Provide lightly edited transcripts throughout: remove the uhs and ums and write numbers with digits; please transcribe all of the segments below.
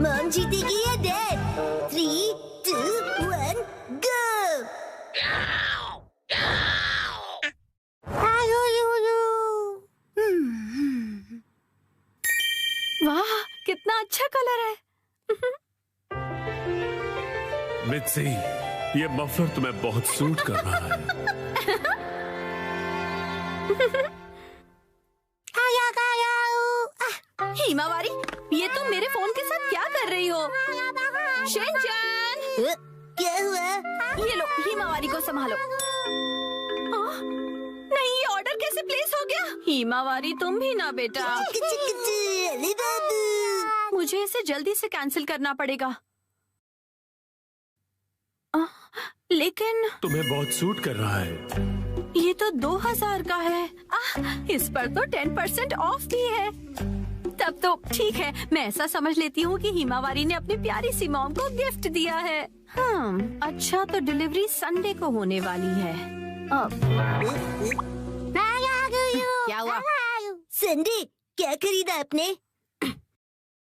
Mom जीतेगी या dad? 3, 2, 1, गो! वाह, कितना अच्छा कलर है। मित्सी, ये मफलर तुम्हें बहुत सूट कर रहा है। हिमावारी, ये तुम मेरे फोन के साथ क्या कर रही हो? शिनचैन! क्या हुआ? ये लो, हिमावारी को संभालो। नहीं, ये ऑर्डर कैसे प्लेस हो गया? हिमावारी, तुम भी ना बेटा। अरे बाबू! मुझे इसे जल्दी से कैंसिल करना पड़ेगा। लेकिन तुम्हें बहुत सूट कर रहा है। ये तो 2000 का है। इस पर तो 10% ऑफ भी है। तब तो ठीक है, मैं ऐसा समझ लेती हूँ कि हिमावारी ने अपनी प्यारी सी मॉम को गिफ्ट दिया है। अच्छा, तो डिलीवरी संडे को होने वाली है। क्या हुआ? संडे, क्या खरीदा आपने?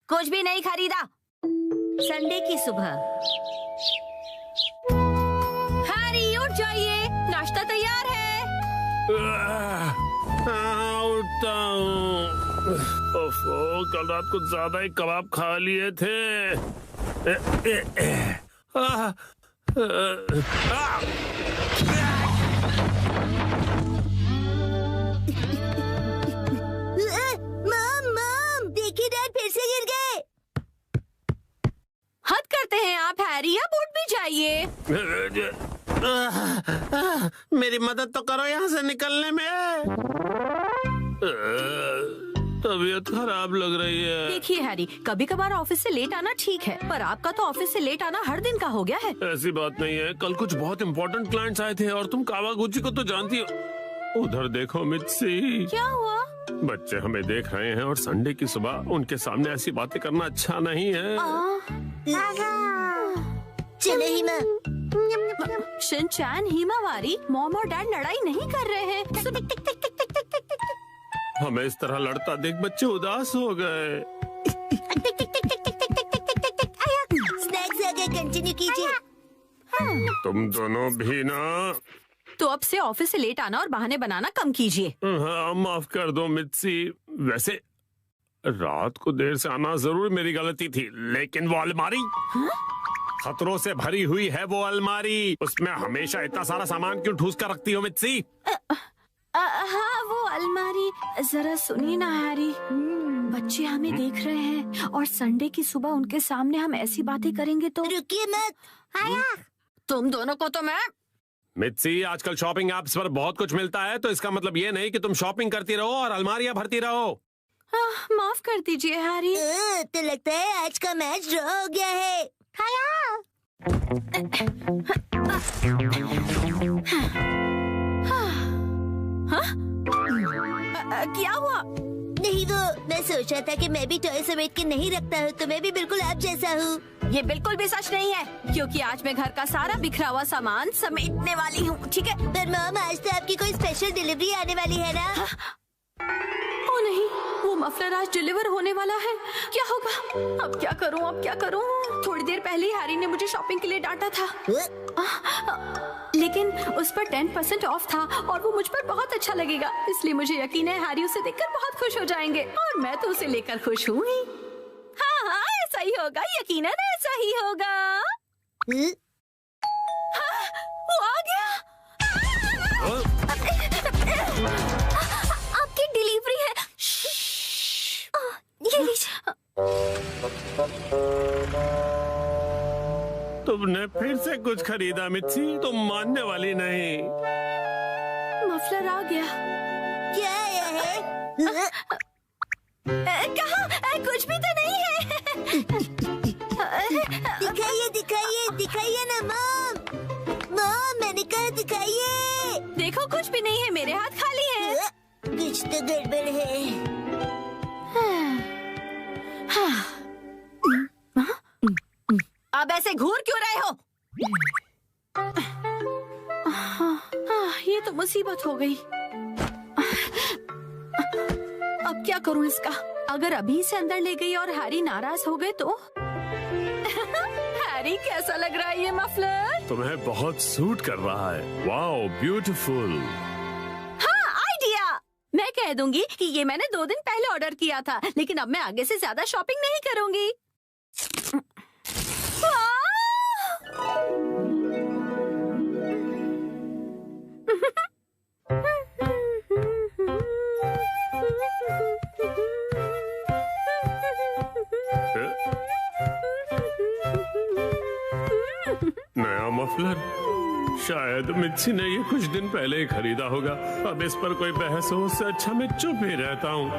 कुछ भी नहीं खरीदा। संडे की सुबह। हैरी, उठ जाइए, नाश्ता तैयार है। उठता हूँ। ओफो, कल रात को ज्यादा ही कबाब खा लिए थे। मॉम, देखिए डैड फिर से गिर गए। हद करते हैं आप हैरी, अब उठ भी जाइए। मेरी मदद तो करो यहाँ से निकलने में। तबीयत खराब लग रही है। देखिए हैरी, कभी कभार ऑफिस से लेट आना ठीक है, पर आपका तो ऑफिस से लेट आना हर दिन का हो गया है। ऐसी बात नहीं है, कल कुछ बहुत इम्पोर्टेंट क्लाइंट्स आए थे और तुम कावागुची को तो जानती हो। उधर देखो मित्सी। क्या हुआ? बच्चे हमें देख रहे हैं और संडे की सुबह उनके सामने ऐसी बातें करना अच्छा नहीं है। चलो हिमा। शिनचैन, हिमावारी, मॉम और डैड लड़ाई नहीं कर रहे हैं। हमें इस तरह लड़ता देख बच्चे उदास हो गए। स्नैक्स आगे कंटिन्यू कीजिए। तुम दोनों भी ना। तो अब से ऑफिस से लेट आना और बहाने बनाना कम कीजिए। हाँ, माफ कर दो मित्सी। वैसे रात को देर से आना जरूर मेरी गलती थी, लेकिन वो अलमारी खतरों से भरी हुई है। वो अलमारी, उसमें हमेशा इतना सारा सामान क्यों ठूस कर रखती हो मित्सी? हाँ, वो अलमारी। जरा सुनिए ना हैरी, बच्चे हमें देख रहे हैं और संडे की सुबह उनके सामने हम ऐसी बातें करेंगे तो। रुकिए मत। तुम दोनों को तो मैं। मित्सी, आजकल शॉपिंग ऐप्स पर बहुत कुछ मिलता है, तो इसका मतलब ये नहीं कि तुम शॉपिंग करती रहो और अलमारियां भरती रहो। माफ कर दीजिए हैरी। तो लगता है आज का मैच ड्रॉ हो गया है। क्या हुआ? नहीं, वो मैं सोच रहा था कि मैं भी टॉय समेट के नहीं रखता हूँ, तो मैं भी बिल्कुल आप जैसा हूँ। ये बिल्कुल भी सच नहीं है, क्योंकि आज मैं घर का सारा बिखरा हुआ सामान समेटने वाली हूँ, ठीक है? पर मॉम, आज तो आपकी कोई स्पेशल डिलीवरी आने वाली है ना? ओ नहीं, वो मफलर आज डिलीवर होने वाला है। क्या होगा? अब क्या करूँ, अब क्या करूँ? थोड़ी देर पहले हैरी ने मुझे शॉपिंग के लिए डांटा था, लेकिन उस पर 10% ऑफ था और वो मुझ पर बहुत अच्छा लगेगा, इसलिए मुझे यकीन है हैरी उसे देखकर बहुत खुश हो जाएंगे और मैं तो उसे लेकर खुश हूँ ही। हाँ हाँ, ऐसा ही होगा, यकीनन ऐसा ही होगा। हाँ, वो आ गया। आपकी डिलीवरी है। ये लीजिए। तुमने फिर से कुछ खरीदा मित्सी, तुम मानने वाली नहीं। मफलर आ गया। क्या आया है? कहाँ? कुछ भी तो नहीं है। दिखाइए दिखाइए दिखाइए ना मॉम। मॉम, मैंने कहा दिखाइए। देखो, कुछ भी नहीं है, मेरे हाथ खाली हैं। कुछ तो गड़बड़ है। अब ऐसे घूर क्यों रहे हो? ये तो मुसीबत हो गई। अब क्या करूं इसका? अगर अभी से अंदर ले गई और हैरी नाराज हो गए तो? हैरी कैसा लग रहा है ये मफलर? तुम्हें बहुत सूट कर रहा है। Wow, beautiful. हाँ, आइडिया। मैं कह दूंगी कि ये मैंने 2 दिन पहले ऑर्डर किया था, लेकिन अब मैं आगे से ज्यादा शॉपिंग नहीं करूंगी। नया मफलर? शायद मित्सी ने ये कुछ दिन पहले ही खरीदा होगा। अब इस पर कोई बहस हो, उससे अच्छा मैं चुप ही रहता हूँ।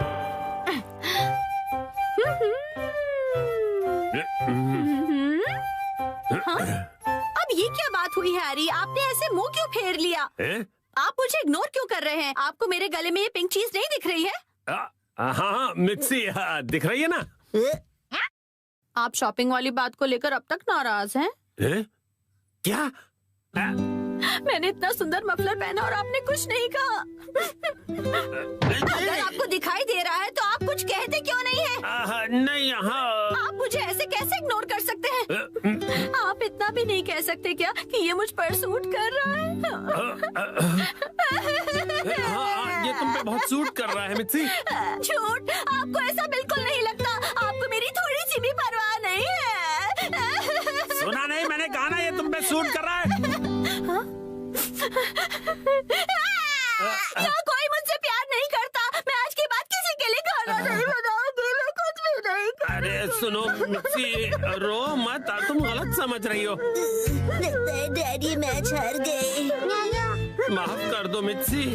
अब ये क्या बात हुई हैरी? आपने ऐसे मुंह क्यों फेर लिया? आप मुझे इग्नोर क्यों कर रहे हैं? आपको मेरे गले में ये पिंक चीज नहीं दिख रही है? हाँ मित्सी, दिख रही है ना? आप शॉपिंग वाली बात को लेकर अब तक नाराज हैं? क्या? मैंने इतना सुंदर मफलर पहना और आपने कुछ नहीं कहा। अगर आपको दिखाई दे रहा है तो आप कुछ कहते क्यों नहीं है? नहीं, हाँ। आप मुझे ऐसे कैसे इग्नोर कर सकते हैं? आप इतना भी नहीं कह सकते क्या कि ये मुझ पर सूट कर रहा है? हाँ, ये तुम पे बहुत सूट कर रहा है मित्सी। झूठ, आपको ऐसा बिल्कुल नहीं लगता। आपको मेरी थोड़ी सी भी परवाह नहीं है। सुना नहीं, मैंने कहा ना ये तुम पे सूट कर रहा है। क्या कोई मुझसे प्यार नहीं करता? मैं आज के बाद किसी के लिए खाना नहीं बनाऊंगी। मैं कुछ भी नहीं करूंगी। अरे सुनो मित्सी, रो मत, तुम गलत समझ रही हो। लगता है डैडी मैच हार गए। माफ कर दो मित्सी।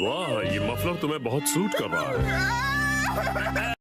वाह, ये मफलर तुम्हें बहुत सूट कर रहा है।